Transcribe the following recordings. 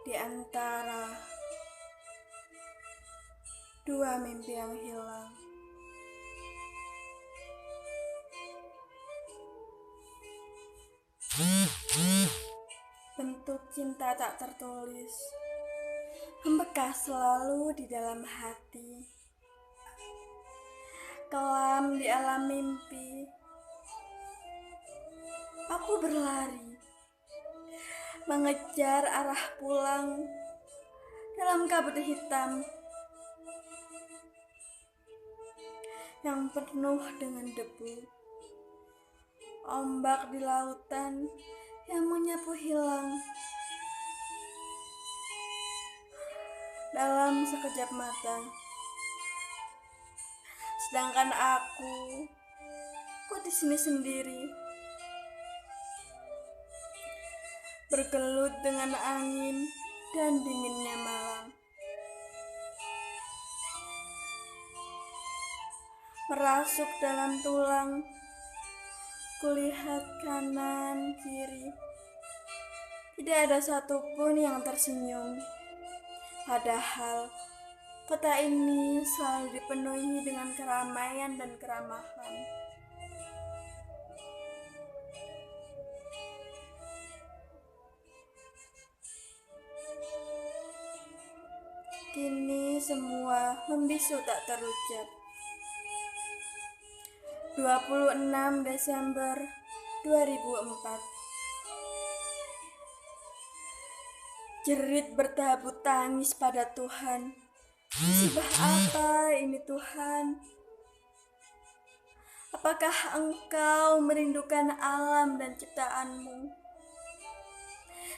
di antara dua mimpi yang hilang. Bentuk cinta tak tertulis membekas selalu di dalam hati. Kelam di alam mimpi, aku berlari mengejar arah pulang dalam kabut hitam yang penuh dengan debu. Ombak di lautan yang menyapu hilang dalam sekejap mata. Sedangkan aku di sini sendiri, bergelut dengan angin dan dinginnya malam. Merasuk dalam tulang, kulihat kanan kiri, tidak ada satupun yang tersenyum. Padahal kota ini selalu dipenuhi dengan keramaian dan keramahan. Kini semua membisu tak terucap. 26 Desember 2004. Jerit bertabut tangis pada Tuhan. Musibah apa ini Tuhan? Apakah Engkau merindukan alam dan ciptaanmu,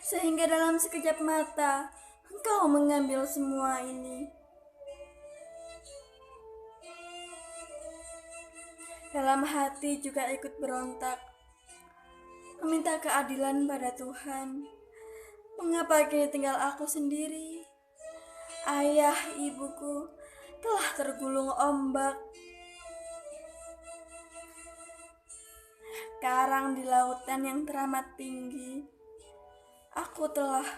sehingga dalam sekejap mata Engkau mengambil semua ini? Dalam hati juga ikut berontak, meminta keadilan pada Tuhan. Mengapa kini tinggal aku sendiri? Ayah ibuku telah tergulung ombak. Karang di lautan yang teramat tinggi, aku telah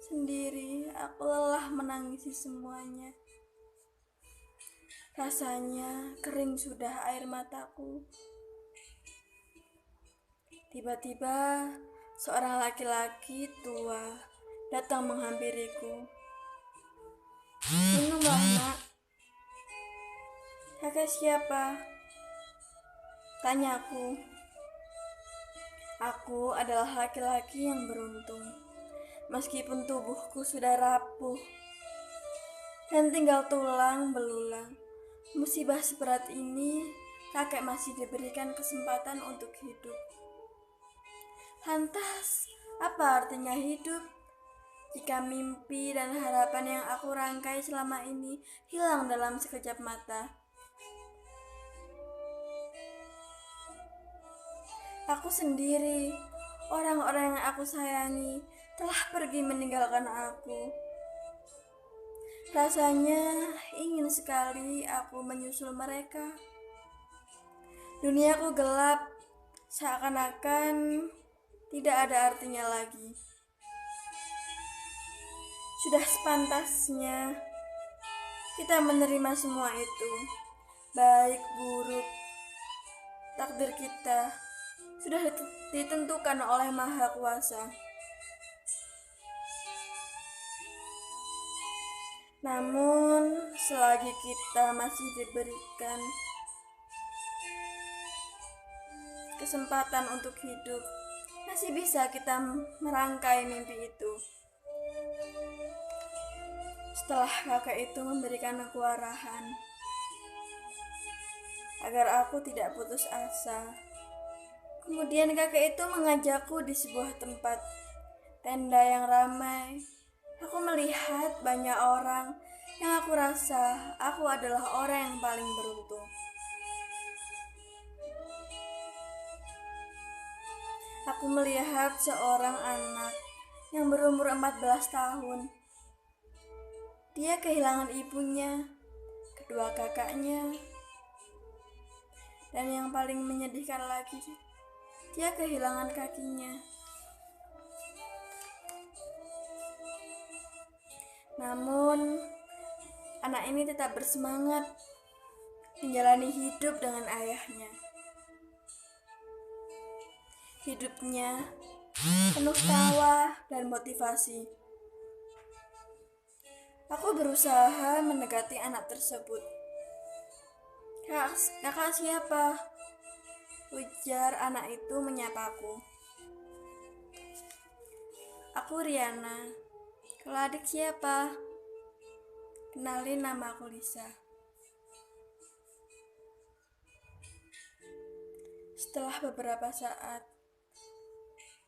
sendiri. Aku lelah menangisi semuanya. Rasanya kering sudah air mataku. Tiba-tiba seorang laki-laki tua datang menghampiriku. "Minumlah, Nak." "Kakak siapa?" tanyaku. Aku adalah laki-laki yang beruntung. Meskipun tubuhku sudah rapuh dan tinggal tulang belulang, musibah seberat ini, kakek masih diberikan kesempatan untuk hidup. Lantas, apa artinya hidup jika mimpi dan harapan yang aku rangkai selama ini hilang dalam sekejap mata? Aku sendiri, orang-orang yang aku sayangi telah pergi meninggalkan aku. Rasanya ingin sekali aku menyusul mereka. Duniaku gelap, seakan-akan tidak ada artinya lagi. Sudah sepantasnya kita menerima semua itu, baik buruk. Takdir kita sudah ditentukan oleh Maha Kuasa. Namun, selagi kita masih diberikan kesempatan untuk hidup, masih bisa kita merangkai mimpi itu. Setelah kakek itu memberikan aku arahan agar aku tidak putus asa. Kemudian kakek itu mengajakku di sebuah tempat tenda yang ramai. Aku melihat banyak orang yang aku rasa aku adalah orang yang paling beruntung. Aku melihat seorang anak yang berumur 14 tahun. Dia kehilangan ibunya, kedua kakaknya, dan yang paling menyedihkan lagi, dia kehilangan kakinya. Namun, anak ini tetap bersemangat menjalani hidup dengan ayahnya. Hidupnya penuh tawa dan motivasi. Aku berusaha mendekati anak tersebut. Kakak siapa? Ujar anak itu menyapaku. Aku Riana. Kalau adik siapa? Kenalin, nama aku Lisa. Setelah beberapa saat,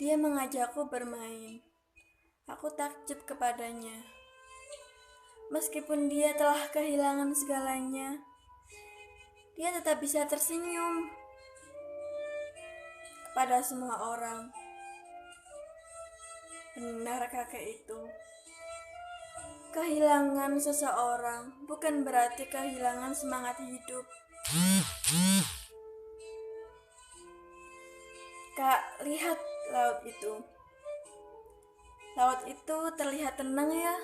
dia mengajakku bermain. Aku takjub kepadanya. Meskipun dia telah kehilangan segalanya, dia tetap bisa tersenyum kepada semua orang. Benar kakek itu. Kehilangan seseorang bukan berarti kehilangan semangat hidup. Kak, lihat laut itu. Laut itu terlihat tenang ya.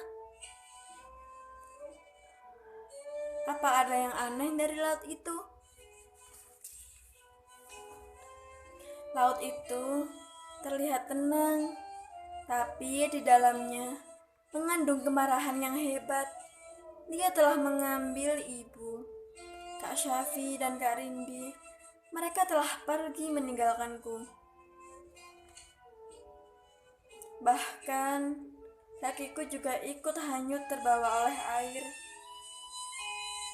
Apa ada yang aneh dari laut itu? Laut itu terlihat tenang, tapi di dalamnya mengandung kemarahan yang hebat. Dia telah mengambil ibu, Kak Syafi dan Kak Rindi. Mereka telah pergi meninggalkanku. Bahkan kakiku juga ikut hanyut terbawa oleh air.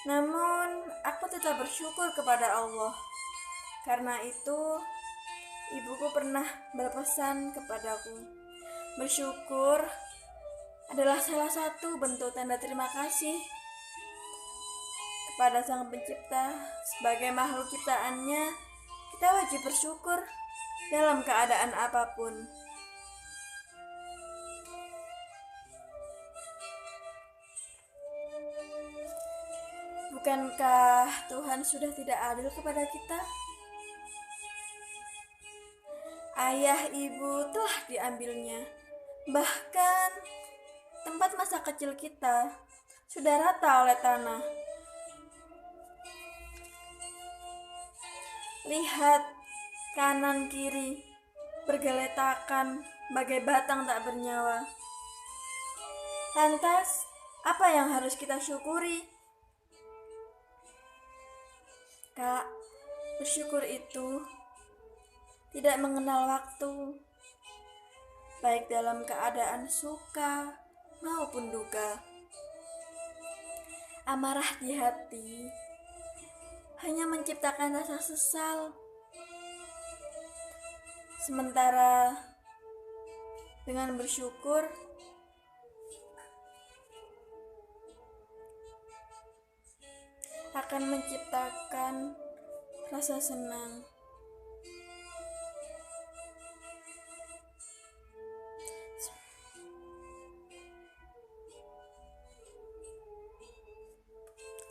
Namun aku tetap bersyukur kepada Allah. Karena itu ibuku pernah berpesan kepadaku, bersyukur adalah salah satu bentuk tanda terima kasih kepada Sang Pencipta. Sebagai makhluk ciptaannya, kita wajib bersyukur dalam keadaan apapun. Bukankah Tuhan sudah tidak adil kepada kita? Ayah ibu telah diambilnya. Bahkan tempat masa kecil kita sudah rata oleh tanah. Lihat kanan kiri bergeletakan bagai batang tak bernyawa. Lantas, apa yang harus kita syukuri? Kak, bersyukur itu tidak mengenal waktu, baik dalam keadaan suka maupun duka. Amarah di hati hanya menciptakan rasa sesal. Sementara dengan bersyukur, akan menciptakan rasa senang.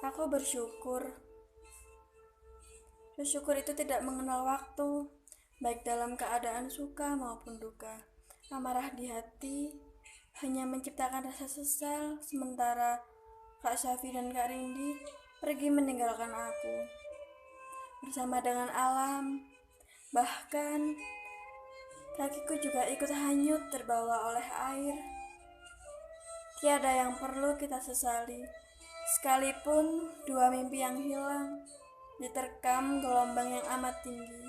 Aku bersyukur. Bersyukur itu tidak mengenal waktu, baik dalam keadaan suka maupun duka. Amarah di hati hanya menciptakan rasa sesal, sementara Kak Syafi dan Kak Rindi pergi meninggalkan aku bersama dengan alam. Bahkan kakiku juga ikut hanyut terbawa oleh air. Tiada yang perlu kita sesali, sekalipun dua mimpi yang hilang diterkam gelombang yang amat tinggi.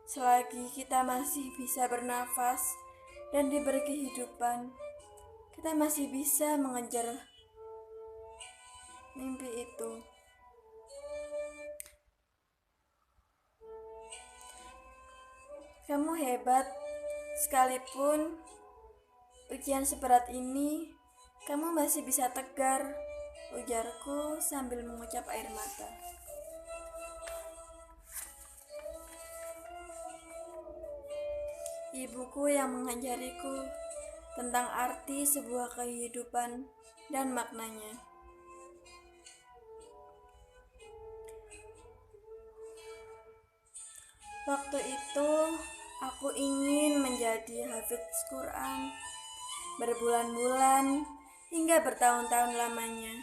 Selagi kita masih bisa bernafas dan diberi kehidupan, kita masih bisa mengejar mimpi itu. Kamu hebat, sekalipun ujian seberat ini, kamu masih bisa tegar, ujarku sambil mengucap air mata. Ibuku yang mengajariku tentang arti sebuah kehidupan dan maknanya. Waktu itu aku ingin menjadi hafiz Quran, berbulan-bulan, hingga bertahun-tahun lamanya.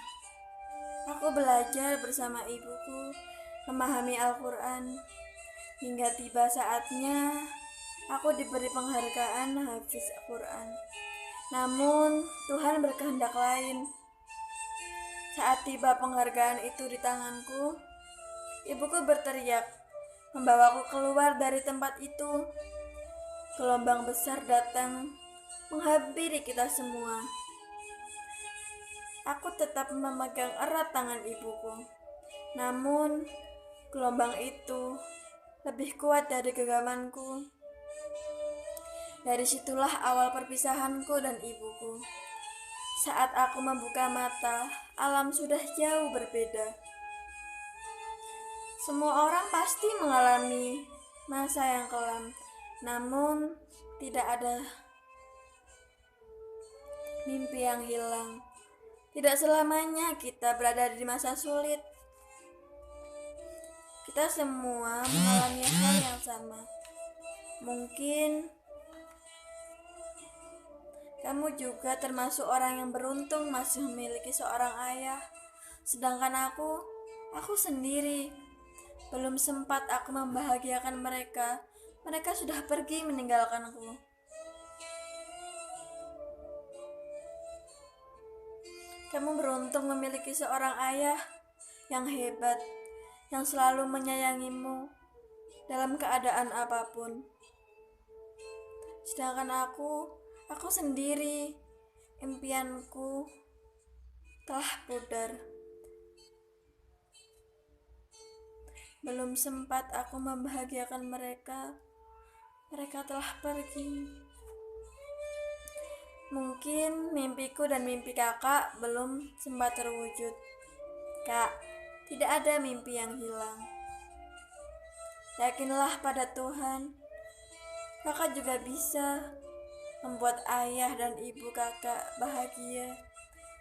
Aku belajar bersama ibuku memahami Al-Quran, hingga tiba saatnya aku diberi penghargaan Hafiz Al-Quran. Namun, Tuhan berkehendak lain. Saat tiba penghargaan itu di tanganku, ibuku berteriak, membawaku keluar dari tempat itu. Gelombang besar datang, menghampiri kita semua. Aku tetap memegang erat tangan ibuku. Namun, gelombang itu lebih kuat dari genggamanku. Dari situlah awal perpisahanku dan ibuku. Saat aku membuka mata, alam sudah jauh berbeda. Semua orang pasti mengalami masa yang kelam, namun tidak ada mimpi yang hilang. Tidak selamanya kita berada di masa sulit. Kita semua mengalami hal yang sama. Mungkin kamu juga termasuk orang yang beruntung masih memiliki seorang ayah. Sedangkan aku sendiri. Belum sempat aku membahagiakan mereka. Mereka sudah pergi meninggalkanku. Kamu beruntung memiliki seorang ayah yang hebat, yang selalu menyayangimu dalam keadaan apapun. Sedangkan aku sendiri, impianku telah pudar. Belum sempat aku membahagiakan mereka, mereka telah pergi. Mungkin mimpiku dan mimpi kakak belum sempat terwujud. Kak, tidak ada mimpi yang hilang. Yakinlah pada Tuhan. Kakak juga bisa membuat ayah dan ibu kakak bahagia,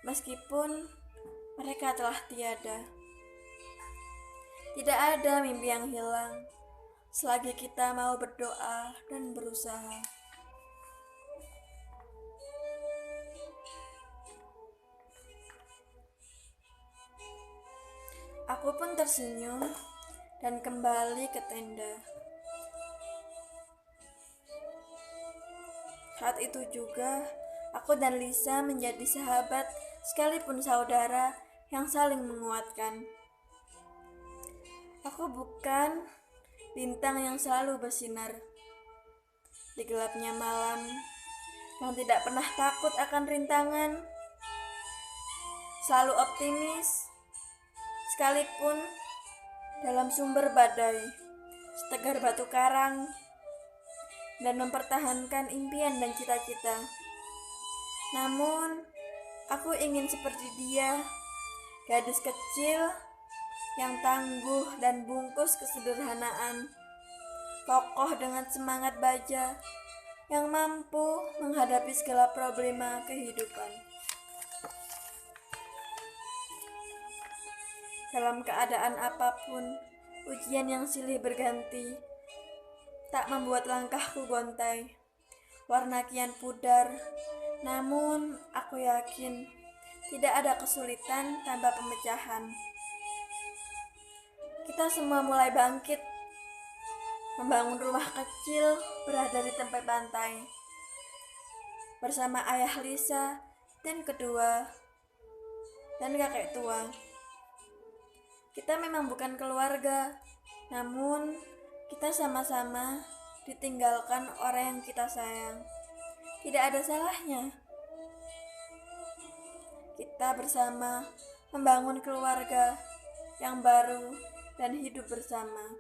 meskipun mereka telah tiada. Tidak ada mimpi yang hilang, selagi kita mau berdoa dan berusaha. Aku pun tersenyum dan kembali ke tenda. Saat itu juga, aku dan Lisa menjadi sahabat sekalipun saudara yang saling menguatkan. Aku bukan bintang yang selalu bersinar di gelapnya malam, yang tidak pernah takut akan rintangan, selalu optimis, sekalipun dalam sumber badai, setegar batu karang, dan mempertahankan impian dan cita-cita. Namun, aku ingin seperti dia, gadis kecil yang tangguh dan bungkus kesederhanaan, kokoh dengan semangat baja, yang mampu menghadapi segala problema kehidupan. Dalam keadaan apapun, ujian yang silih berganti tak membuat langkahku gontai. Warna kian pudar, namun aku yakin tidak ada kesulitan tanpa pemecahan. Kita semua mulai bangkit, membangun rumah kecil berada di tepi pantai, bersama ayah Lisa dan kedua dan kakek tua. Kita memang bukan keluarga, namun kita sama-sama ditinggalkan orang yang kita sayang. Tidak ada salahnya kita bersama membangun keluarga yang baru dan hidup bersama.